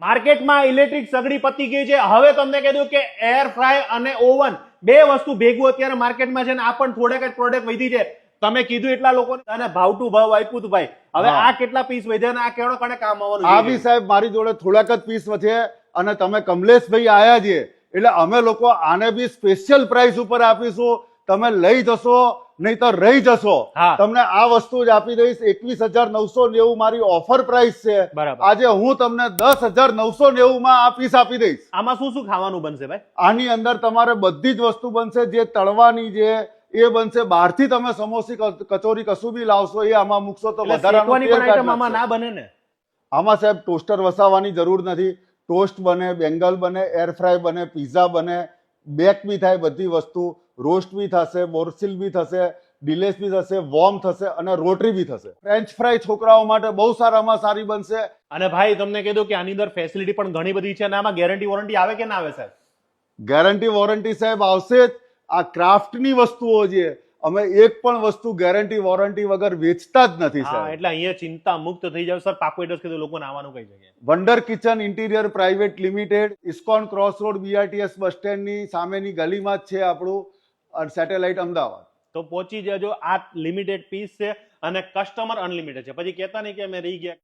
માર્કેટમાં ઇલેક્ટ્રિક સગડી પતી ગઈ છે. હવે તમને કીધું કે એર ફ્રાય અને ઓવન બે વસ્તુ ભેગું અત્યારે માર્કેટમાં છે ને આ પણ થોડેક જ પ્રોડક્ટ વધી છે. તમે કીધું એટલા લોકોને અને ભાવ ટુ ભાવ આપ્યું હતું ભાઈ. હવે આ કેટલા પીસ વધ્યા અને આ કેવડો કણે કામ આવવાનું? આ બી સાહેબ મારી જોડે થોડાક જ પીસ વધ્યા અને તમે કમલેશભાઈ આયા છે એટલે અમે લોકો આને બી સ્પેશિયલ પ્રાઇસ ઉપર આપીશું. તમે લઈ જશો નહીં તો રહી જશો. તમને આ વસ્તુ જ આપી દઈશ 21,990 મારી ઓફર પ્રાઇસ છે. આજે હું તમને 10,990 માં આ પીસ આપી દઈશ. આમાં શું શું ખાવાનું બનશે ભાઈ? આની અંદર તમારે બધી જ વસ્તુ બનશે. જે તળવાની છે એ બનશે. બહારથી તમે સમોસી કચોરી કશું બી લાવશો એ આમાં મૂકશો તો વધારાનું આમાં ના બને ને? આમાં સાહેબ ટોસ્ટર વસાવવાની જરૂર નથી. ટોસ્ટ બને, બેંગલ બને, એર ફ્રાય બને, પીઝા બને, બેક બી થાય બધી વસ્તુ. રોસ્ટ બી થશે, બોરસિલ બી થશે, ડિલેસ બી થશે, વોર્મ થશે અને રોટરી બી થશે. ફ્રેન્ચ ફ્રાય છોકરાઓ માટે બહુ સારામાં સારી બનશે. અને ભાઈ તમને કીધું કે આની અંદર ફેસિલિટી પણ ઘણી બધી છે અને આમાં ગેરંટી વોરંટી આવે કે ના આવે સાહેબ? ગેરંટી વોરંટી સાહેબ આવશે જ. આ ક્રાફ્ટની વસ્તુઓ છે. અમે એક પણ વસ્તુ ગેરંટી વોરંટી વગર વેચતા જ નથી સાહેબ. એટલે અહીંયા ચિંતા મુક્ત થઈ જાવ. સર પાકું એડ્રેસ કીધું લોકોને આવવાનું કઈ જગ્યાએ? Wonder kitchen interior private limited, ISKCON cross road, BRTS બસ સ્ટેન્ડની સામેની ગલીમાં જ છે આપણું સેટેલાઇટ અમદાવાદ. તો પહોંચી જજો. આ લિમિટેડ પીસ છે અને કસ્ટમર અનલિમિટેડ છે. પછી કહેતા નહીં કે અમે રહી ગયા.